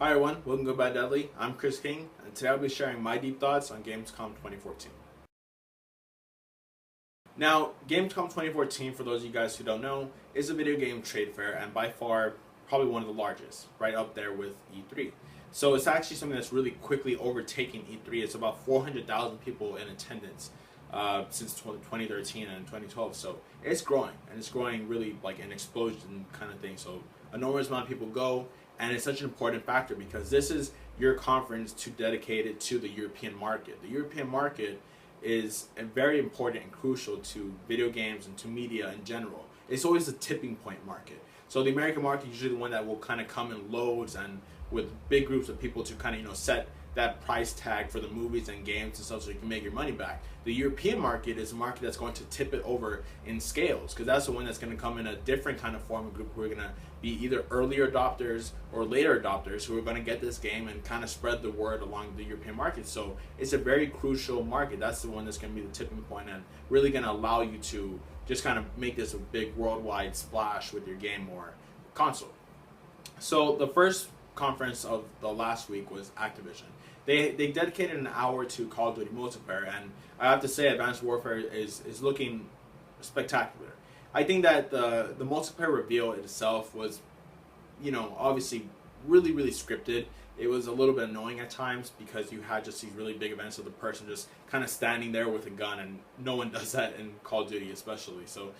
Hi everyone, welcome to Goodbye Deadly. I'm Chris King, and today I'll be sharing my deep thoughts on Gamescom 2014. Now, Gamescom 2014, for those of you guys who don't know, is a video game trade fair, and by far, probably one of the largest, right up there with E3. So it's actually something that's really quickly overtaking E3. It's about 400,000 people in attendance since 2013 and 2012. So it's growing, and it's growing really like an explosion kind of thing. So enormous amount of people go, and it's such an important factor because this is your conference to dedicate it to the European market. The European market is very important and crucial to video games and to media in general. It's always a tipping point market. So the American market is usually the one that will kind of come in loads and with big groups of people to kind of set that price tag for the movies and games and stuff so you can make your money back. The European market is a market that's going to tip it over in scales because that's the one that's going to come in a different kind of form of group who are going to be either earlier adopters or later adopters who are going to get this game and kind of spread the word along the European market. So it's a very crucial market. That's the one that's going to be the tipping point and really going to allow you to just kind of make this a big worldwide splash with your game or console. So the first conference of the last week was Activision. They dedicated an hour to Call of Duty multiplayer, and I have to say Advanced Warfare is looking spectacular. I think that the multiplayer reveal itself was, obviously really, really scripted. It was a little bit annoying at times because you had just these really big events of the person just kind of standing there with a gun, and no one does that in Call of Duty especially. So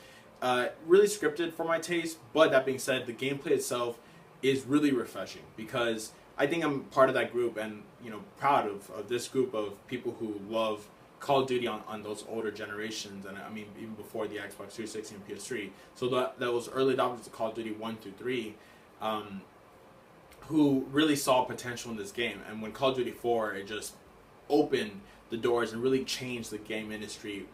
really scripted for my taste, but that being said, the gameplay itself is really refreshing because I think I'm part of that group and proud of this group of people who love Call of Duty on those older generations, and I mean even before the Xbox 360 and PS3. So those early adopters of Call of Duty 1 through 3 who really saw potential in this game, and when Call of Duty 4 it just opened the doors and really changed the game industry,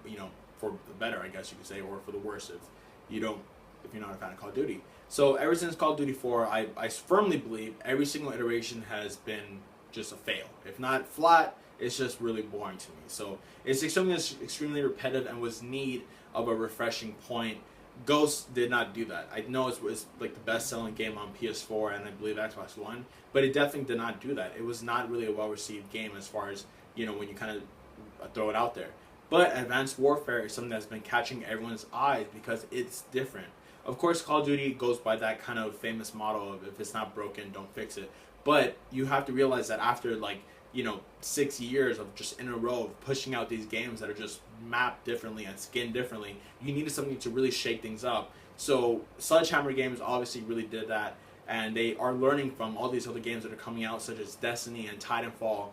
for the better, I guess you could say, or for the worse if you're not a fan of Call of Duty. So ever since Call of Duty 4, I firmly believe every single iteration has been just a fail. If not flat, it's just really boring to me. So it's extremely repetitive and was need of a refreshing point. Ghost did not do that. I know it was like the best-selling game on PS4 and I believe Xbox One, but it definitely did not do that. It was not really a well-received game as far as, when you kind of throw it out there. But Advanced Warfare is something that's been catching everyone's eyes because it's different. Of course, Call of Duty goes by that kind of famous motto of if it's not broken, don't fix it. But you have to realize that after 6 years of just in a row of pushing out these games that are just mapped differently and skinned differently, you needed something to really shake things up. So Sledgehammer Games obviously really did that, and they are learning from all these other games that are coming out, such as Destiny and Titanfall,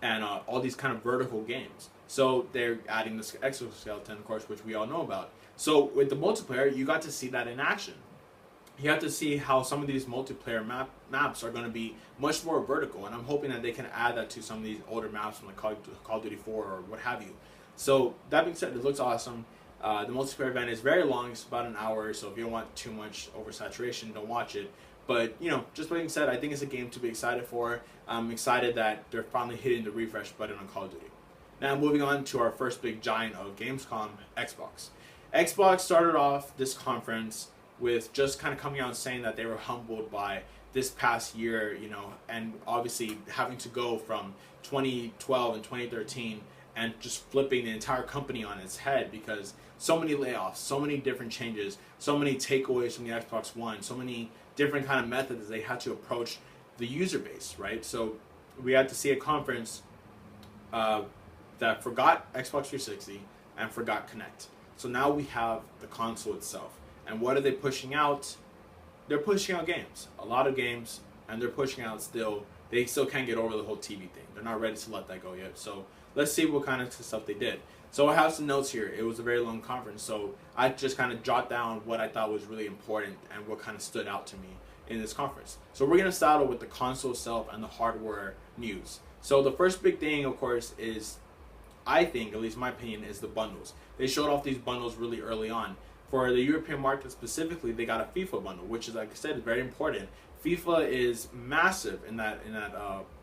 and all these kind of vertical games. So they're adding this exoskeleton, of course, which we all know about. So with the multiplayer, you got to see that in action. You have to see how some of these multiplayer maps are going to be much more vertical, and I'm hoping that they can add that to some of these older maps from like Call of Duty 4 or what have you. So that being said, it looks awesome. The multiplayer event is very long; it's about an hour. So if you don't want too much oversaturation, don't watch it. But just being said, I think it's a game to be excited for. I'm excited that they're finally hitting the refresh button on Call of Duty. Now moving on to our first big giant of Gamescom, Xbox. Xbox started off this conference with just kind of coming out and saying that they were humbled by this past year, and obviously having to go from 2012 and 2013 and just flipping the entire company on its head because so many layoffs, so many different changes, so many takeaways from the Xbox One, so many different kind of methods they had to approach the user base, right? So we had to see a conference that forgot Xbox 360 and forgot Kinect. So now we have the console itself. And what are they pushing out? They're pushing out games. A lot of games, and they're pushing out they still can't get over the whole TV thing. They're not ready to let that go yet. So let's see what kind of stuff they did. So I have some notes here. It was a very long conference, so I just kind of jot down what I thought was really important and what kind of stood out to me in this conference. So we're going to start with the console itself and the hardware news. So the first big thing, of course, is, I think, at least my opinion, is the bundles. They showed off these bundles really early on. For the European market specifically, they got a FIFA bundle, which is, like I said, very important. FIFA is massive in that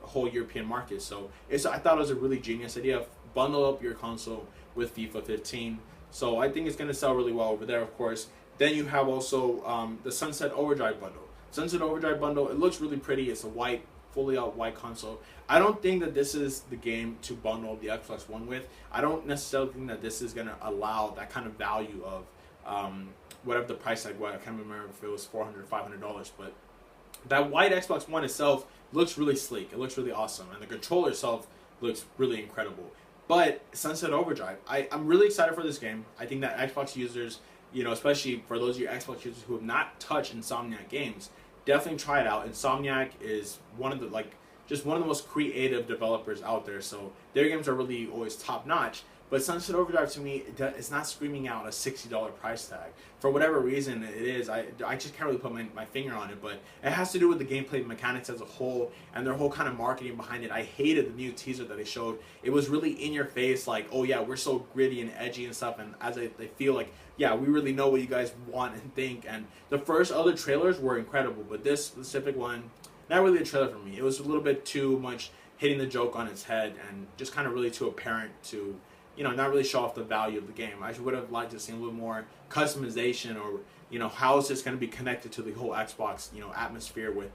whole European market, so I thought it was a really genius idea. Bundle up your console with FIFA 15. So I think it's going to sell really well over there, of course. Then you have also the Sunset Overdrive bundle. Sunset Overdrive bundle, it looks really pretty. It's a white fully out white console. I don't think that this is the game to bundle the Xbox One with. I don't necessarily think that this is going to allow that kind of value of whatever the price tag was. I can't remember if it was $400 $500, but that white Xbox One itself looks really sleek. It looks really awesome, and the controller itself looks really incredible. But Sunset Overdrive, I'm really excited for this game. I think that Xbox users, you know, especially for those of you Xbox users who have not touched Insomniac games, definitely try it out. Insomniac is one of the just one of the most creative developers out there, so their games are really always top notch. But Sunset Overdrive, to me, it's not screaming out a $60 price tag. For whatever reason it is, I just can't really put my finger on it, but it has to do with the gameplay mechanics as a whole and their whole kind of marketing behind it. I hated the new teaser that they showed. It was really in your face, like, oh yeah, we're so gritty and edgy and stuff, and as they feel like, yeah, we really know what you guys want and think. And the first other trailers were incredible, but this specific one, not really a trailer for me. It was a little bit too much hitting the joke on its head and just kind of really too apparent to, you know, not really show off the value of the game. I would have liked to see a little more customization, or, you know, how is this going to be connected to the whole Xbox, you know, atmosphere with,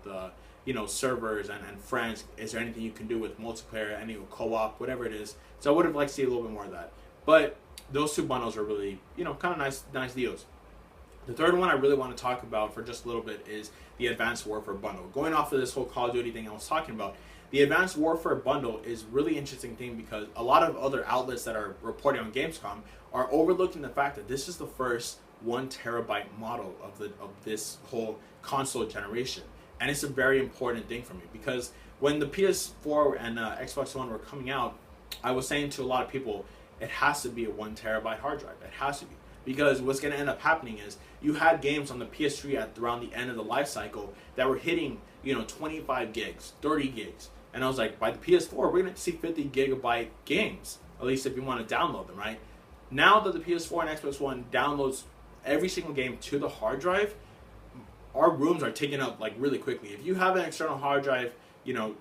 you know, servers and friends. Is there anything you can do with multiplayer, any co-op, whatever it is. So I would have liked to see a little bit more of that. But those two bundles are really, you know, kind of nice deals. The third one I really want to talk about for just a little bit is the Advanced Warfare bundle. Going off of this whole Call of Duty thing I was talking about, the Advanced Warfare bundle is really interesting thing because a lot of other outlets that are reporting on Gamescom are overlooking the fact that this is the first 1 terabyte model of this whole console generation. And it's a very important thing for me because when the PS4 and Xbox One were coming out, I was saying to a lot of people, it has to be a 1 terabyte hard drive. It has to be. Because what's going to end up happening is you had games on the PS3 at around the end of the life cycle that were hitting, you know, 25 gigs, 30 gigs. And I was like, by the PS4, we're going to see 50 gigabyte games, at least if you want to download them, right? Now that the PS4 and Xbox One downloads every single game to the hard drive, our rooms are taken up like really quickly. If you have an external hard drive, you know,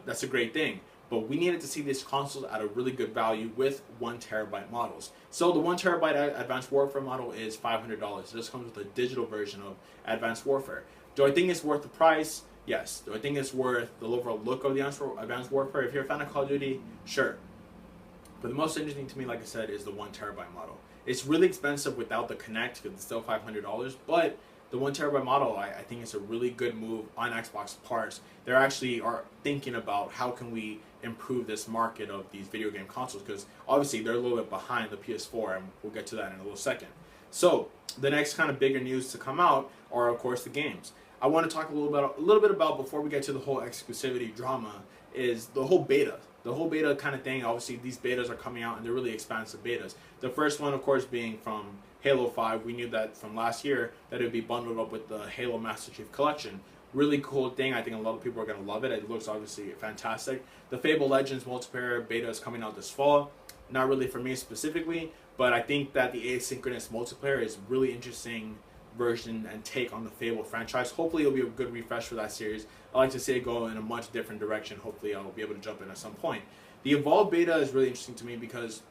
that's a great thing. But we needed to see these consoles at a really good value with 1 terabyte models. So the 1 terabyte Advanced Warfare model is $500. This comes with a digital version of Advanced Warfare. Do I think it's worth the price? Yes. Do I think it's worth the overall look of the Advanced Warfare? If you're a fan of Call of Duty, sure. But the most interesting to me, like I said, is the 1 terabyte model. It's really expensive without the Connect because it's still $500, but the 1 terabyte model, I think it's a really good move on Xbox parts. They actually are thinking about how can we improve this market of these video game consoles, because obviously they're a little bit behind the PS4, and we'll get to that in a little second. So the next kind of bigger news to come out are, of course, the games. I want to talk a little bit about before we get to the whole exclusivity drama is the whole beta. The whole beta kind of thing. Obviously, these betas are coming out, and they're really expansive betas. The first one, of course, being from Halo 5. We knew that from last year that it would be bundled up with the Halo Master Chief Collection. Really cool thing. I think a lot of people are going to love it. It looks obviously fantastic. The Fable Legends multiplayer beta is coming out this fall. Not really for me specifically, but I think that the asynchronous multiplayer is really interesting version and take on the Fable franchise. Hopefully it'll be a good refresh for that series. I like to see it go in a much different direction. Hopefully I'll be able to jump in at some point. The Evolve beta is really interesting to me because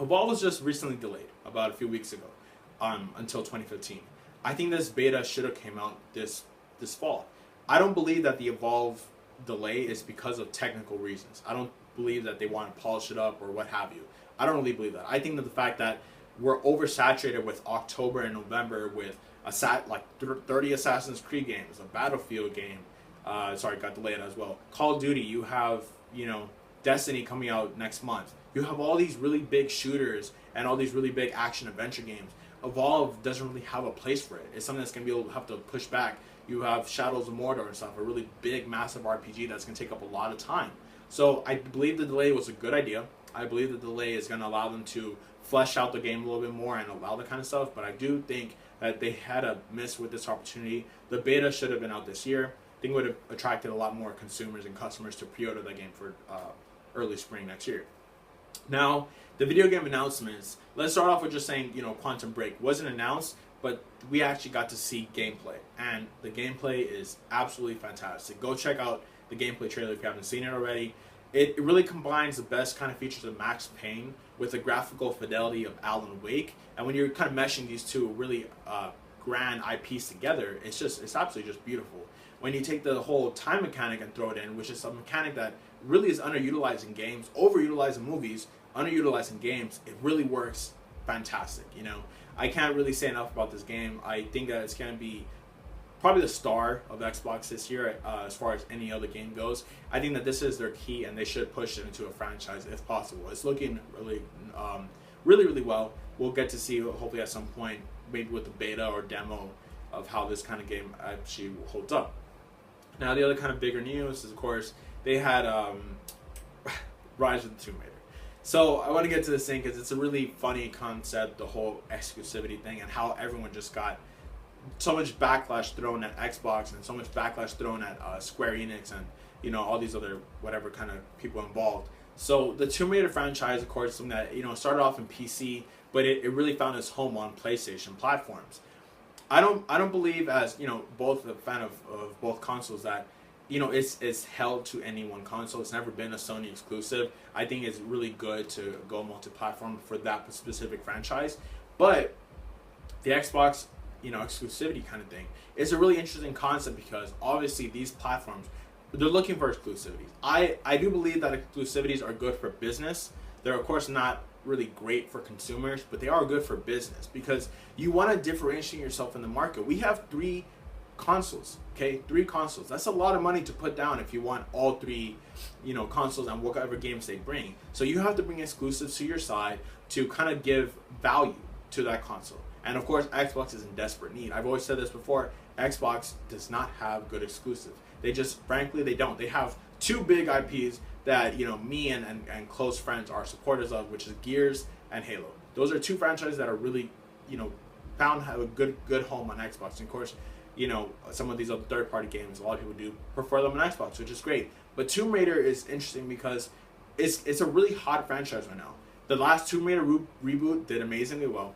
Evolve was just recently delayed about a few weeks ago until 2015. I think this beta should have came out this fall. I don't believe that the Evolve delay is because of technical reasons. I don't believe that they want to polish it up or what have you. I don't really believe that. I think that the fact that we're oversaturated with October and November with like 30 Assassin's Creed games, a Battlefield game, sorry, got delayed as well. Call of Duty, you have, you know, Destiny coming out next month. You have all these really big shooters and all these really big action adventure games. Evolve doesn't really have a place for it. It's something that's going to be able to have to push back. You have Shadows of Mordor and stuff, a really big, massive RPG that's going to take up a lot of time. So I believe the delay was a good idea. I believe the delay is going to allow them to flesh out the game a little bit more and allow that kind of stuff. But I do think that they had a miss with this opportunity. The beta should have been out this year. I think it would have attracted a lot more consumers and customers to pre-order that game for early spring next year. Now, the video game announcements. Let's start off with just saying, you know, Quantum Break wasn't announced, but we actually got to see gameplay. And the gameplay is absolutely fantastic. Go check out the gameplay trailer if you haven't seen it already. It really combines the best kind of features of Max Payne with the graphical fidelity of Alan Wake. And when you're kind of meshing these two really grand IPs together, it's absolutely just beautiful. when you take the whole time mechanic and throw it in, which is a mechanic that really is underutilized in games, overutilized in movies, underutilized in games, it really works fantastic. You know, I can't really say enough about this game. I think that it's going to be probably the star of Xbox this year as far as any other game goes. I think that this is their key, and they should push it into a franchise if possible. It's looking really, really well. We'll get to see hopefully at some point, maybe with the beta or demo of how this kind of game actually holds up. Now, the other kind of bigger news is, of course, they had Rise of the Tomb Raider. So I want to get to this thing because it's a really funny concept, the whole exclusivity thing, and how everyone just got so much backlash thrown at Xbox and so much backlash thrown at Square Enix and, you know, all these other whatever kind of people involved. So the Tomb Raider franchise, of course, something that, you know, started off in PC, but it really found its home on PlayStation platforms. I don't believe, as, you know, both a fan of both consoles, that, you know, it's held to any one console. It's never been a Sony exclusive. I think it's really good to go multi-platform for that specific franchise. But the Xbox, you know, exclusivity kind of thing is a really interesting concept because obviously these platforms, they're looking for exclusivities. I do believe that exclusivities are good for business. They're of course not really great for consumers, but they are good for business because you want to differentiate yourself in the market. We have 3 consoles, okay? 3 consoles. That's a lot of money to put down if you want all 3, you know, consoles and whatever games they bring. So you have to bring exclusives to your side to kind of give value to that console. And of course, Xbox is in desperate need. I've always said this before, Xbox does not have good exclusives. They just, frankly, they don't. They have 2 big IPs that, you know, me and close friends are supporters of, which is Gears and Halo. Those are 2 franchises that are really, you know, bound to have a good home on Xbox. And of course, you know, some of these other third-party games, a lot of people do prefer them on Xbox, which is great. But Tomb Raider is interesting because it's a really hot franchise right now. The last Tomb Raider reboot did amazingly well.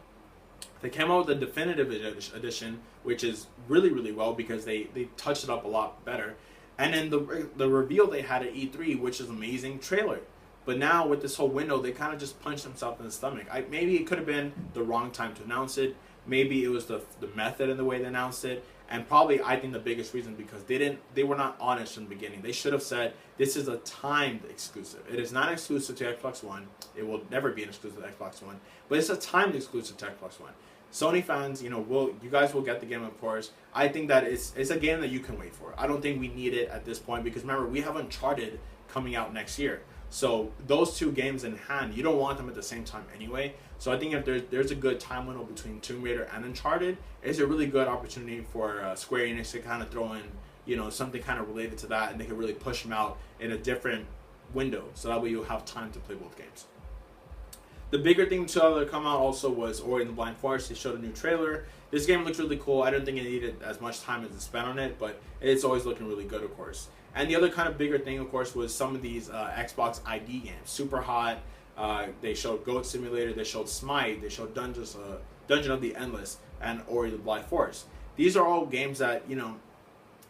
They came out with the definitive edition, which is really well because they touched it up a lot better. And then the reveal they had at E3, which is amazing trailer. But now with this whole window, they kind of just punched themselves in the stomach. Maybe it could have been the wrong time to announce it. Maybe it was the method and the way they announced it. And probably, I think the biggest reason, because they were not honest from the beginning. They should have said, this is a timed exclusive. It is not exclusive to Xbox One. It will never be an exclusive to Xbox One. But it's a timed exclusive to Xbox One. Sony fans, you know, you guys will get the game, of course. I think that it's a game that you can wait for. I don't think we need it at this point because, remember, we have Uncharted coming out next year. So those 2 games in hand, you don't want them at the same time anyway. So I think if there's a good time window between Tomb Raider and Uncharted, it's a really good opportunity for Square Enix to kind of throw in, you know, something kind of related to that, and they can really push them out in a different window. So that way you'll have time to play both games. The bigger thing to come out also was Ori and the Blind Forest. They showed a new trailer. This game looks really cool. I don't think it needed as much time as it spent on it, but it's always looking really good, of course. And the other kind of bigger thing, of course, was some of these Xbox ID games. Super Hot. They showed Goat Simulator. They showed Smite. They showed Dungeon of the Endless and Ori the Blind Forest. These are all games that, you know,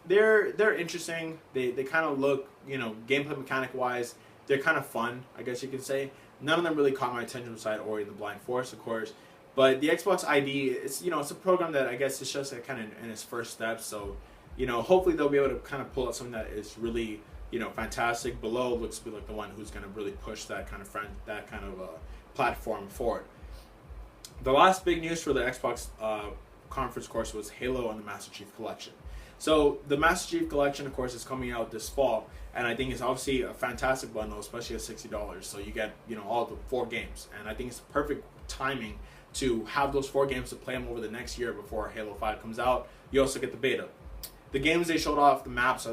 they're interesting. They kind of look, you know, gameplay mechanic wise, they're kind of fun, I guess you could say. None of them really caught my attention besides Ori the Blind Forest, of course. But the Xbox ID, it's, you know, it's a program that I guess is just kind of in its first steps. So, you know, hopefully they'll be able to kind of pull out something that is really, you know, fantastic. Below looks to be like the one who's going to really push that kind of platform forward. The last big news for the Xbox conference, of course, was Halo and the Master Chief Collection. So the Master Chief Collection, of course, is coming out this fall, and I think it's obviously a fantastic bundle, especially at $60. So you get, you know, all the 4 games, and I think it's perfect timing to have those 4 games to play them over the next year before Halo 5 comes out. You also get the beta. The games they showed off, the maps,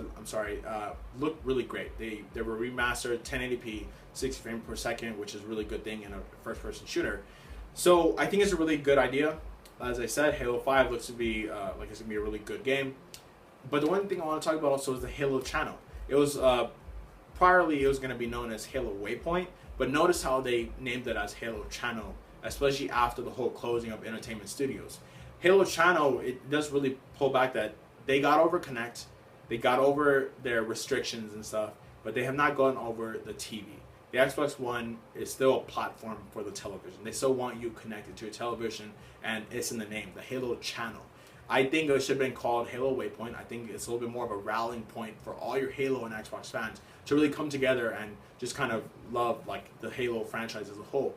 look really great. They were remastered, 1080p, 60 frames per second, which is a really good thing in a first-person shooter. So I think it's a really good idea. As I said, Halo 5 looks to be like it's going to be a really good game. But the one thing I want to talk about also is the Halo channel. It was, priorly it was going to be known as Halo Waypoint, but notice how they named it as Halo Channel, especially after the whole closing of Entertainment Studios. Halo Channel, it does really pull back that they got over Connect, they got over their restrictions and stuff, but they have not gone over the TV. The Xbox One is still a platform for the television. They still want you connected to your television, and it's in the name, the Halo Channel. I think it should have been called Halo Waypoint. I think it's a little bit more of a rallying point for all your Halo and Xbox fans to really come together and just kind of love like the Halo franchise as a whole.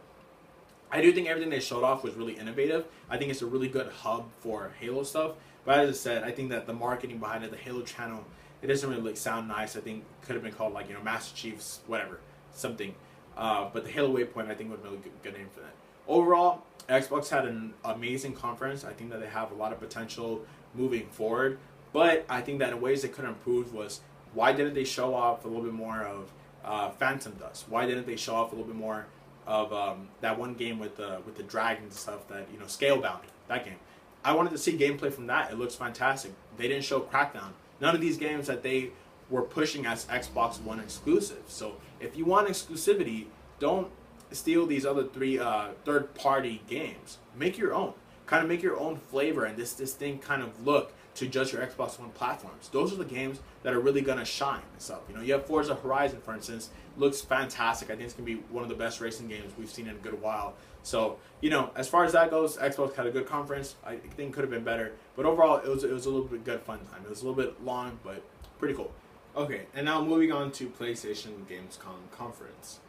I do think everything they showed off was really innovative. I think it's a really good hub for Halo stuff. But as I said, I think that the marketing behind it, the Halo channel, it doesn't really like sound nice. I think it could have been called like, you know, Master Chief's whatever, something. But the Halo Waypoint, I think, would be a really good name for that. Overall, Xbox had an amazing conference. I think that they have a lot of potential moving forward. But I think that in ways they could have improved was, why didn't they show off a little bit more of Phantom Dust? Why didn't they show off a little bit more of that one game with the dragons and stuff, that, you know, Scalebound, that game? I wanted to see gameplay from that. It looks fantastic. They didn't show Crackdown. None of these games that they were pushing as Xbox One exclusives. So if you want exclusivity, don't steal these other three third-party games. Make your own. Kind of make your own flavor and this distinct kind of look to just your Xbox One platforms. Those are the games that are really going to shine and stuff. You know, you have Forza Horizon, for instance. Looks fantastic. I think it's going to be one of the best racing games we've seen in a good while. So, you know, as far as that goes, Xbox had a good conference. I think it could have been better. But overall, it was a little bit good fun time. It was a little bit long, but pretty cool. Okay, and now moving on to PlayStation Gamescom conference.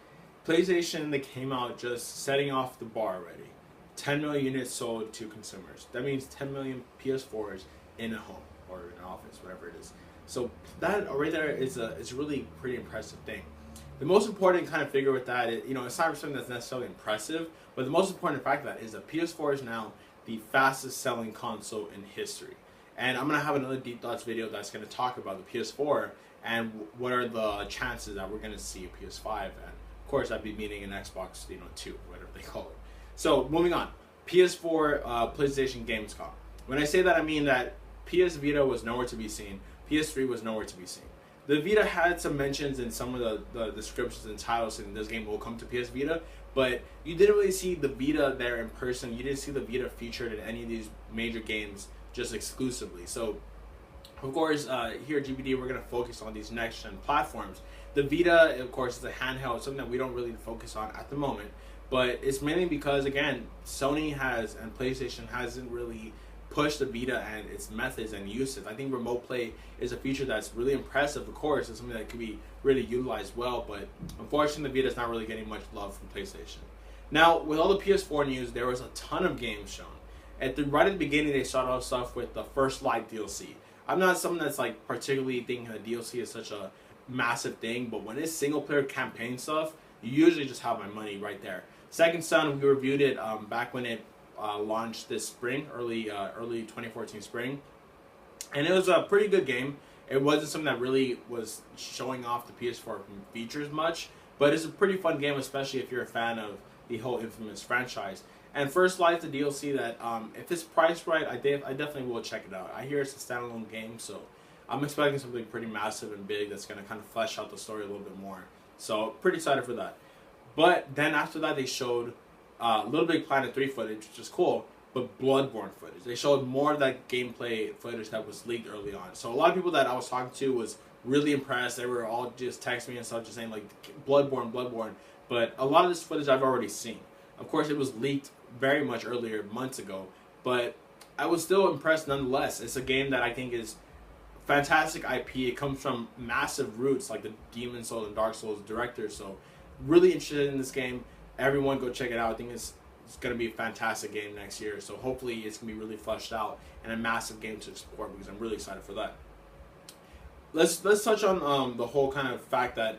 PlayStation, they came out just setting off the bar already. 10 million units sold to consumers. That means 10 million PS4s in a home or in an office, whatever it is. So that right there is a really pretty impressive thing. The most important kind of figure with that is, you know, it's not something that's necessarily impressive, but the most important fact of that is that PS4 is now the fastest selling console in history. And I'm going to have another Deep Thoughts video that's going to talk about the PS4 and what are the chances that we're going to see a PS5. And of course, I'd be meaning an Xbox, you know, 2, whatever they call it. So moving on, PS4, PlayStation Gamescom. When I say that, I mean that PS Vita was nowhere to be seen. PS3 was nowhere to be seen. The Vita had some mentions in some of the descriptions and titles saying this game will come to PS Vita, but you didn't really see the Vita there in person. You didn't see the Vita featured in any of these major games just exclusively. So, of course, here at GBD, we're going to focus on these next-gen platforms. The Vita, of course, is a handheld, something that we don't really focus on at the moment, but it's mainly because, again, Sony has and PlayStation hasn't really push the Vita and its methods and uses. I think remote play is a feature that's really impressive, of course. It's something that could be really utilized well, but unfortunately the Vita is not really getting much love from PlayStation. Now, with all the PS4 news, there was a ton of games shown. Right at the beginning, they started off stuff with the First Light DLC. I'm not someone that's like particularly thinking that DLC is such a massive thing, but when it's single player campaign stuff, you usually just have my money right there. Second Son, we reviewed it back when it launched this spring, early 2014 spring, and it was a pretty good game. It wasn't something that really was showing off the PS4 features much, but it's a pretty fun game, especially if you're a fan of the whole Infamous franchise. And First Light, the DLC that, if it's priced right, I definitely will check it out. I hear it's a standalone game, so I'm expecting something pretty massive and big that's going to kind of flesh out the story a little bit more. So pretty excited for that. But then after that, they showed Little Big Planet 3 footage, which is cool, but Bloodborne footage. They showed more of that gameplay footage that was leaked early on. So a lot of people that I was talking to was really impressed. They were all just texting me and stuff, just saying like, Bloodborne, Bloodborne. But a lot of this footage I've already seen. Of course, it was leaked very much earlier, months ago, but I was still impressed nonetheless. It's a game that I think is fantastic IP. It comes from massive roots like the Demon Souls and Dark Souls directors. So really interested in this game. Everyone go check it out. I think it's going to be a fantastic game next year. So hopefully it's going to be really fleshed out and a massive game to explore, because I'm really excited for that. Let's touch on the whole kind of fact that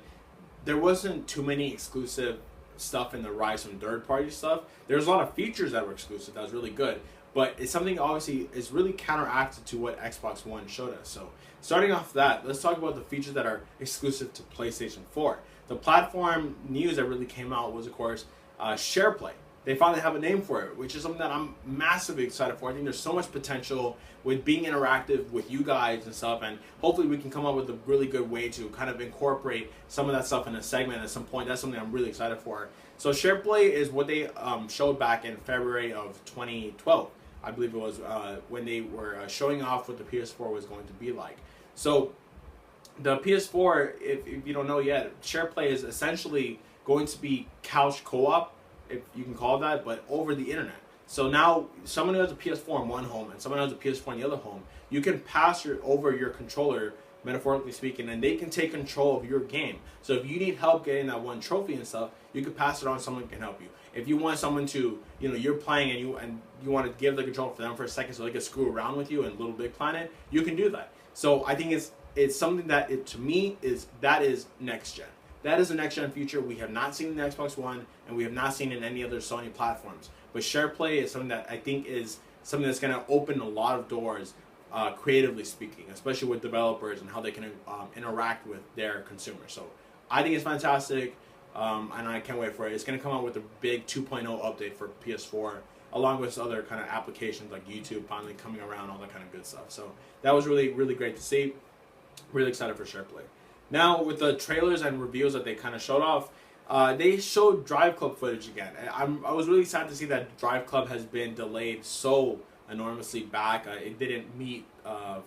there wasn't too many exclusive stuff in the rise from third-party stuff. There's a lot of features that were exclusive that was really good, but it's something obviously is really counteracted to what Xbox One showed us. So starting off that, let's talk about the features that are exclusive to PlayStation 4. The platform news that really came out was, of course, SharePlay. They finally have a name for it, which is something that I'm massively excited for. I think there's so much potential with being interactive with you guys and stuff, and hopefully we can come up with a really good way to kind of incorporate some of that stuff in a segment at some point. That's something I'm really excited for. So SharePlay is what they showed back in February of 2012. I believe it was when they were showing off what the PS4 was going to be like. So the PS4, if you don't know yet, SharePlay is essentially going to be couch co-op, if you can call it that, but over the internet. So now someone who has a PS4 in one home and someone who has a PS4 in the other home, you can pass over your controller, metaphorically speaking, and they can take control of your game. So if you need help getting that one trophy and stuff, you can pass it on, someone can help you. If you want someone to, you're playing and you want to give the control for them for a second so they can screw around with you in Little Big Planet, you can do that. So I think it's something that to me is next gen. That is the next gen future. We have not seen in the Xbox One, and we have not seen in any other Sony platforms. But share play is something that I think is something that's going to open a lot of doors, creatively speaking, especially with developers and how they can interact with their consumers. So I think it's fantastic, and I can't wait for it. It's going to come out with a big 2.0 update for PS4, along with other kind of applications like YouTube finally coming around, all that kind of good stuff. So that was really, really great to see. Really excited for share play. Now, with the trailers and reviews that they kind of showed off, they showed Drive Club footage again. I was really sad to see that Drive Club has been delayed so enormously back. It didn't meet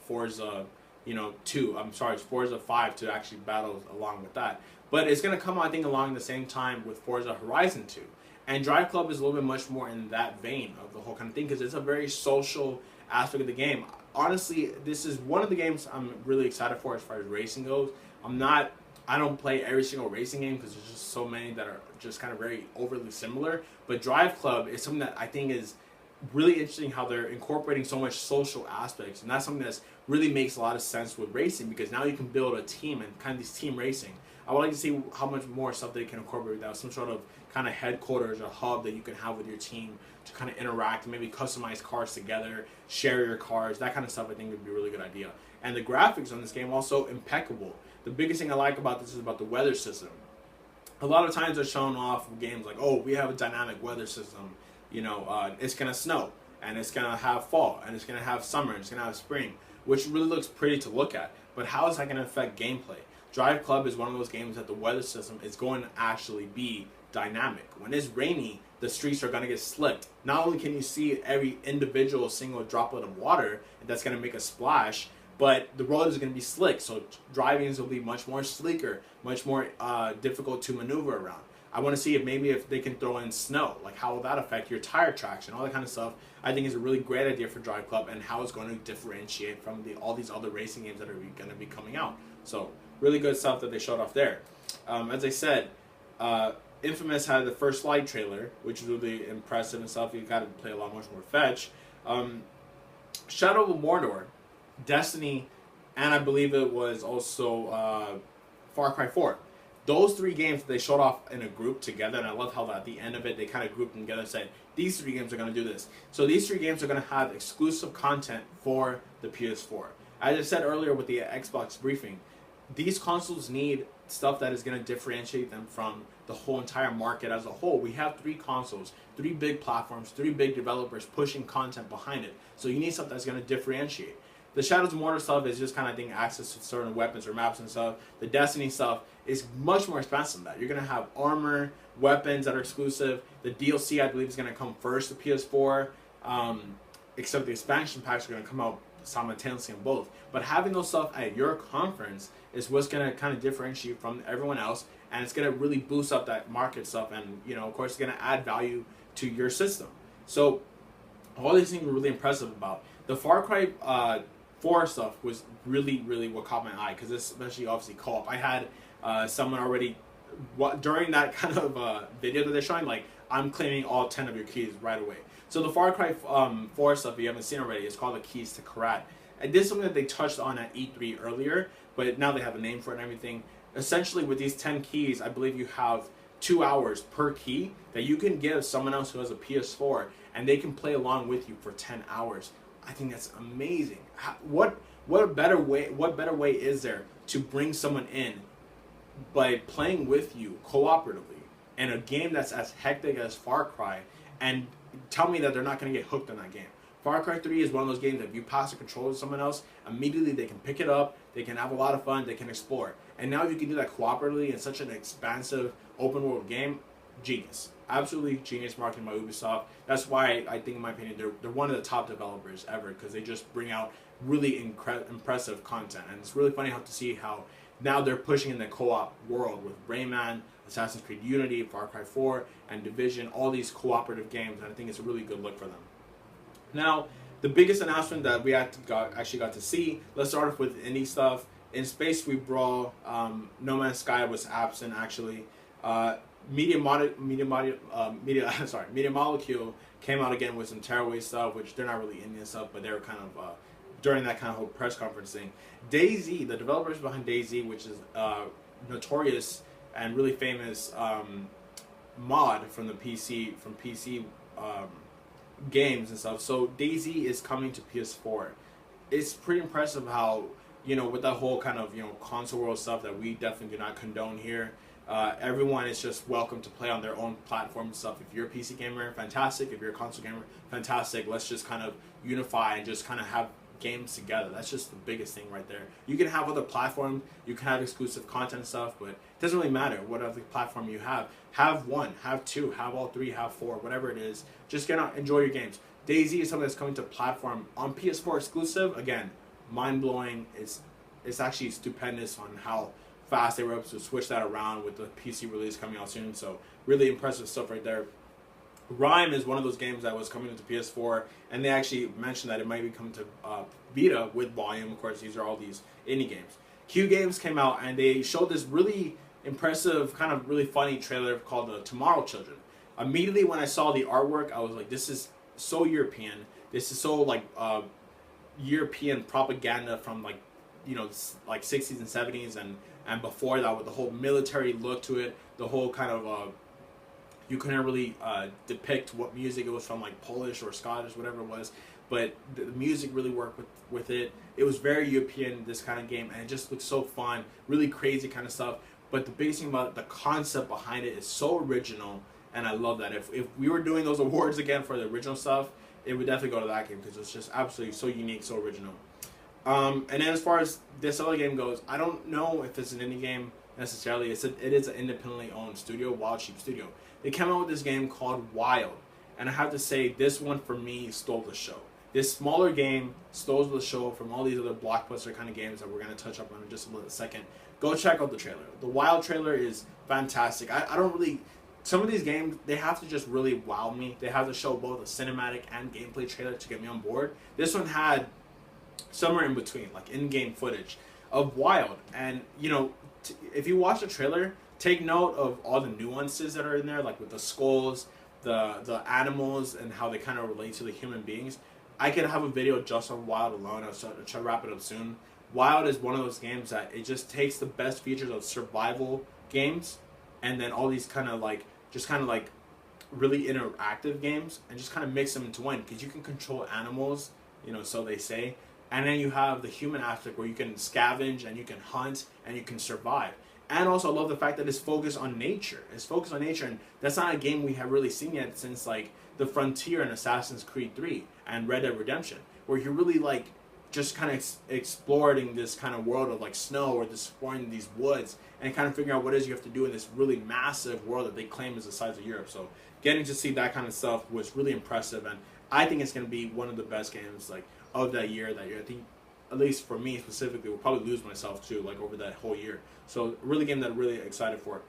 Forza, 2. I'm sorry, it's Forza 5 to actually battle along with that. But it's going to come, I think, along the same time with Forza Horizon 2. And Drive Club is a little bit much more in that vein of the whole kind of thing because it's a very social aspect of the game. Honestly, this is one of the games I'm really excited for as far as racing goes. I don't play every single racing game because there's just so many that are just kind of very overly similar. But Drive Club is something that I think is really interesting how they're incorporating so much social aspects. And that's something that really makes a lot of sense with racing because now you can build a team and kind of this team racing. I would like to see how much more stuff they can incorporate without some sort of kind of headquarters or hub that you can have with your team to kind of interact and maybe customize cars together, share your cars, that kind of stuff I think would be a really good idea. And the graphics on this game also impeccable. The biggest thing I like about this is about the weather system. A lot of times they're showing off games like, oh, we have a dynamic weather system. It's going to snow, and it's going to have fall, and it's going to have summer, and it's going to have spring, which really looks pretty to look at. But how is that going to affect gameplay? Drive Club is one of those games that the weather system is going to actually be dynamic. When it's rainy, the streets are going to get slicked. Not only can you see every individual single droplet of water that's going to make a splash, but the road is going to be slick, so driving will be much more sleeker, much more difficult to maneuver around. I want to see if they can throw in snow, like how will that affect your tire traction, all that kind of stuff. I think is a really great idea for Drive Club and how it's going to differentiate from all these other racing games that are going to be coming out. So really good stuff that they showed off there. As I said, Infamous had the first light trailer, which was really impressive and stuff. You got to play a lot much more fetch. Shadow of Mordor, Destiny, and I believe it was also Far Cry 4. Those three games they showed off in a group together, and I love how at the end of it they kind of grouped them together and said, these three games are going to do this. So these three games are going to have exclusive content for the PS4. As I said earlier with the Xbox briefing, these consoles need stuff that is going to differentiate them from the whole entire market as a whole. We have three consoles, three big platforms, three big developers pushing content behind it. So you need something that's going to differentiate. The Shadows of Mordor stuff is just kind of getting access to certain weapons or maps and stuff. The Destiny stuff is much more expensive than that. You're going to have armor, weapons that are exclusive. The DLC, I believe, is going to come first to PS4, except the expansion packs are going to come out simultaneously on both. But having those stuff at your conference is what's going to kind of differentiate you from everyone else, and it's going to really boost up that market stuff, and of course, it's going to add value to your system. So all these things were really impressive about the Far Cry 4 stuff was really, really what caught my eye, because especially obviously co-op. I had someone already during that kind of video that they're showing, like, I'm claiming all 10 of your keys right away. So the Far Cry 4 stuff, if you haven't seen already, it's called the Keys to Karat. And this is something that they touched on at E3 earlier, but now they have a name for it and everything. Essentially, with these 10 keys, I believe you have 2 hours per key that you can give someone else who has a PS4, and they can play along with you for 10 hours. I think that's amazing. What better way is there to bring someone in by playing with you cooperatively in a game that's as hectic as Far Cry, and tell me that they're not going to get hooked on that game? Far Cry 3 is one of those games that if you pass the controller to someone else, immediately they can pick it up, they can have a lot of fun, they can explore. And now you can do that cooperatively in such an expansive open world game. Genius. Absolutely genius marketing by Ubisoft. That's why I think, in my opinion, they're one of the top developers ever, because they just bring out really impressive content. And it's really funny to see how now they're pushing in the co-op world with Rayman, Assassin's Creed Unity, Far Cry 4, and Division, all these cooperative games, and I think it's a really good look for them. Now, the biggest announcement that we actually got to see, let's start off with indie stuff. In Space We Brawl, No Man's Sky was absent actually. Media Molecule came out again with some Tearaway stuff, which they're not really indie stuff, but they were kind of during that kind of whole press conference thing. DayZ, the developers behind DayZ, which is notorious and really famous mod from PC games and stuff. So DayZ is coming to PS4. It's pretty impressive how, with that whole kind of console world stuff that we definitely do not condone here. Everyone is just welcome to play on their own platform and stuff. If you're a PC gamer, fantastic. If you're a console gamer, fantastic. Let's just kind of unify and just kind of have games together. That's just the biggest thing right there. You can have other platforms, you can have exclusive content and stuff, but it doesn't really matter what other platform you have. Have one, have two, have all three, have four, whatever it is. Just get out, enjoy your games. DayZ is something that's coming to platform on PS4 exclusive. Again, mind-blowing. It's actually stupendous on how fast they were able to switch that around with the PC release coming out soon. So really impressive stuff right there. Rime is one of those games that was coming into PS4, and they actually mentioned that it might be coming to Vita with Volume. Of course, these are all these indie games. Q Games came out, and they showed this really impressive, kind of really funny trailer called The Tomorrow Children. Immediately when I saw the artwork, I was like, this is so European. This is so like European propaganda from like 60s and 70s and before that, with the whole military look to it, the whole kind of you couldn't really depict what music it was from, like Polish or Scottish, whatever it was, but the music really worked with it. It was very European, this kind of game, and it just looked so fun, really crazy kind of stuff. But the biggest thing about it, the concept behind it is so original, and I love that. If we were doing those awards again for the original stuff, it would definitely go to that game because it's just absolutely so unique, so original. And then as far as this other game goes, I don't know if it's an indie game necessarily. It is an independently owned studio, Wild Sheep Studio. They came out with this game called Wild, and I have to say this one for me stole the show. This smaller game stole the show from all these other blockbuster kind of games that we're going to touch up on in just a little second. Go check out the trailer. The Wild trailer is fantastic. I don't really... Some of these games, they have to just really wow me. They have to show both a cinematic and gameplay trailer to get me on board. This one had somewhere in between, like in-game footage of Wild. And, if you watch the trailer, take note of all the nuances that are in there, like with the skulls, the animals, and how they kind of relate to the human beings. I could have a video just on Wild alone. I'll try to wrap it up soon. Wild is one of those games that it just takes the best features of survival games and then all these kind of like really interactive games and just kind of mix them into one, because you can control animals, so they say. And then you have the human aspect where you can scavenge and you can hunt and you can survive. And also I love the fact that it's focused on nature. It's focused on nature, and that's not a game we have really seen yet since like The Frontier and Assassin's Creed 3 and Red Dead Redemption, where you're really like just kind of exploring this kind of world of like snow, or just exploring these woods and kind of figuring out what it is you have to do in this really massive world that they claim is the size of Europe. So getting to see that kind of stuff was really impressive, and I think it's going to be one of the best games like of that year. I think, at least for me specifically, will probably lose myself too, like over that whole year. So really game that I'm really excited for.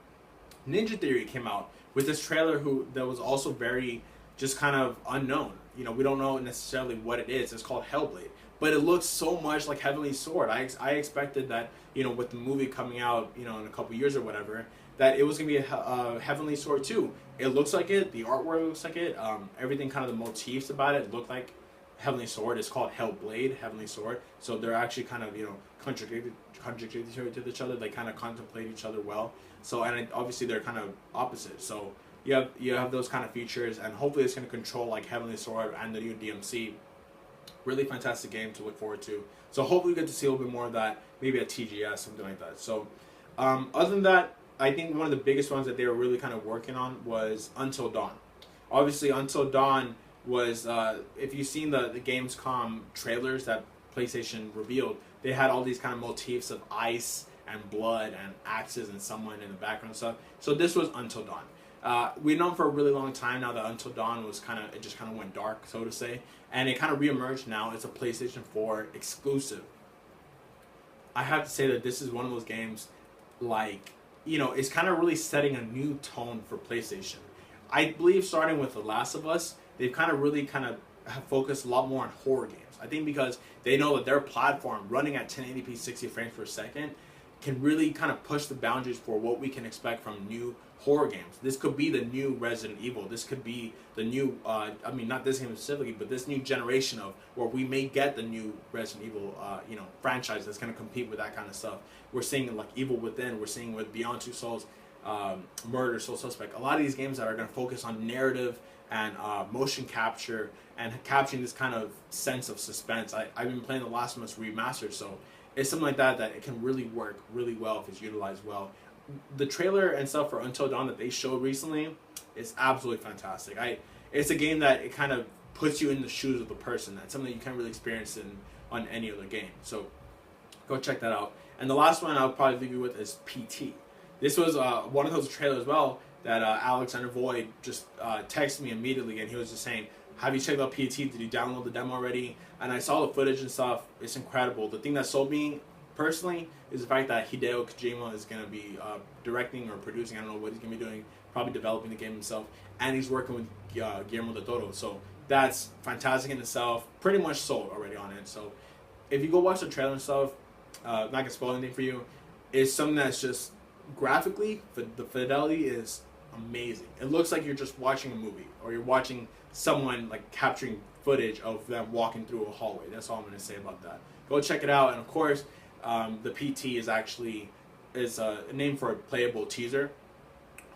Ninja Theory came out with this trailer that was also very just kind of unknown. We don't know necessarily what it is. It's called Hellblade, but it looks so much like Heavenly Sword. I expected that, with the movie coming out, in a couple years or whatever, that it was going to be a Heavenly Sword too. It looks like it. The artwork looks like it. Everything, kind of the motifs about it look like Heavenly Sword. Is called Hellblade, Heavenly Sword. So they're actually kind of, contradictory to each other. They kind of contemplate each other well. So, and obviously they're kind of opposite. So you have those kind of features, and hopefully it's going to control like Heavenly Sword and the new DMC. Really fantastic game to look forward to. So hopefully we get to see a little bit more of that, maybe at TGS, something like that. So other than that, I think one of the biggest ones that they were really kind of working on was Until Dawn. Obviously, Until Dawn was, if you've seen the Gamescom trailers that PlayStation revealed, they had all these kind of motifs of ice and blood and axes and someone in the background and stuff. So this was Until Dawn. We've known for a really long time now that Until Dawn was it just kind of went dark, so to say, and it kind of reemerged now. It's a PlayStation 4 exclusive. I have to say that this is one of those games, like, it's kind of really setting a new tone for PlayStation. I believe starting with The Last of Us, they've kind of really have focused a lot more on horror games. I think because they know that their platform running at 1080p 60 frames per second can really kind of push the boundaries for what we can expect from new horror games. This could be the new Resident Evil. This could be the new, not this game specifically, but this new generation of where we may get the new Resident Evil, franchise that's going to compete with that kind of stuff. We're seeing like Evil Within. We're seeing with Beyond Two Souls, Murder, Soul Suspect. A lot of these games that are going to focus on narrative and motion capture and capturing this kind of sense of suspense. I've been playing The Last of Us Remastered, so it's something like that it can really work really well if it's utilized well. The trailer and stuff for Until Dawn that they showed recently is absolutely fantastic. It's a game that it kind of puts you in the shoes of the person. That's something that you can't really experience on any other game. So go check that out. And the last one I'll probably leave you with is PT. This was one of those trailers as well that Alexander Void just texted me immediately, and he was just saying, have you checked out PT? Did you download the demo already? And I saw the footage and stuff. It's incredible. The thing that sold me personally is the fact that Hideo Kojima is going to be directing or producing. I don't know what he's going to be doing. Probably developing the game himself. And he's working with Guillermo del Toro. So that's fantastic in itself. Pretty much sold already on it. So if you go watch the trailer and stuff, not going to spoil anything for you, it's something that's just graphically, the fidelity is amazing. It looks like you're just watching a movie, or you're watching someone like capturing footage of them walking through a hallway. That's all I'm going to say about that. Go check it out. And of course, the PT is actually a name for a playable teaser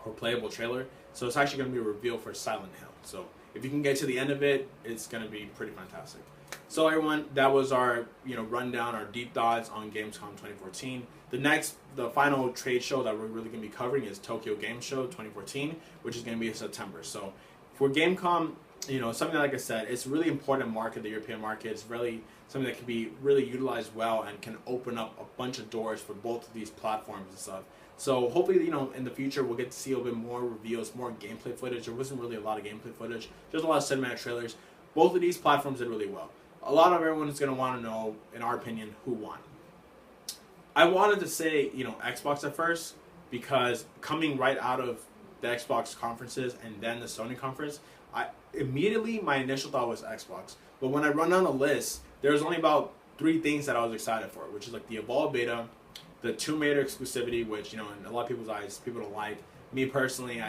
or playable trailer. So it's actually going to be a reveal for Silent Hill. So if you can get to the end of it, it's going to be pretty fantastic. So everyone, that was our rundown, our deep thoughts on Gamescom 2014. The final trade show that we're really going to be covering is Tokyo Game Show 2014, which is going to be in September. So for Gamescom, something like I said, it's a really important market, the European market. It's really something that can be really utilized well and can open up a bunch of doors for both of these platforms and stuff. So hopefully, in the future, we'll get to see a little bit more reveals, more gameplay footage. There wasn't really a lot of gameplay footage. There's a lot of cinematic trailers. Both of these platforms did really well. A lot of everyone is going to want to know, in our opinion, who won. I wanted to say, Xbox at first, because coming right out of the Xbox conferences and then the Sony conference, immediately my initial thought was Xbox. But when I run down the list, there's only about 3 things that I was excited for, which is like the Evolve beta, the Tomb Raider exclusivity, which in a lot of people's eyes, people don't like. Me personally,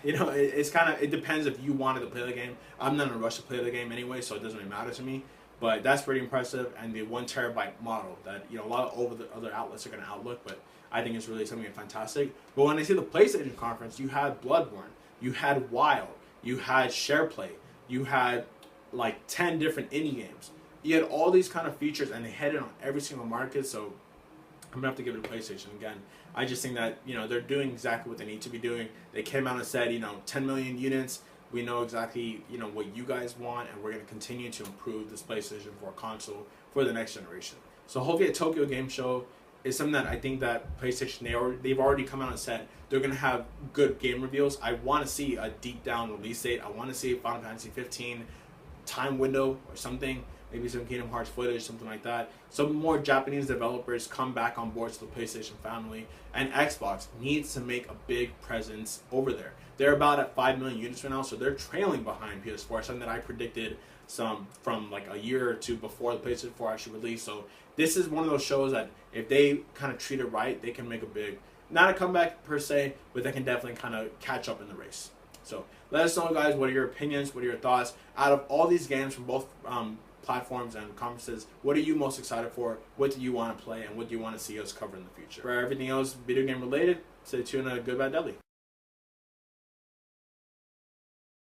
it's kind of, it depends if you wanted to play the game. I'm not in a rush to play the game anyway, so it doesn't really matter to me. But that's pretty impressive, and the 1 terabyte model that a lot of the other outlets are going to outlook, but I think it's really something fantastic. But when I see the PlayStation conference, you had Bloodborne, you had Wild, you had SharePlay, you had like 10 different indie games. You had all these kind of features, and they hit it on every single market. So I'm gonna have to give it to PlayStation again. I just think that they're doing exactly what they need to be doing. They came out and said 10 million units. We know exactly what you guys want, and we're going to continue to improve this PlayStation 4 console for the next generation. So hopefully at Tokyo Game Show is something that I think that PlayStation, they've already come out and said they're going to have good game reveals. I want to see a deep down release date. I want to see Final Fantasy 15 time window or something. Maybe some Kingdom Hearts footage, something like that. Some more Japanese developers come back on board to the PlayStation family. And Xbox needs to make a big presence over there. They're about at 5 million units right now, so they're trailing behind PS4, something that I predicted from like a year or two before the PlayStation 4 actually released. So this is one of those shows that if they kind of treat it right, they can make a big, not a comeback per se, but they can definitely kind of catch up in the race. So let us know, guys, what are your opinions, what are your thoughts? Out of all these games from both platforms and conferences, what are you most excited for? What do you want to play, and what do you want to see us cover in the future? For everything else video game related, stay tuned to Good Bad Deadly.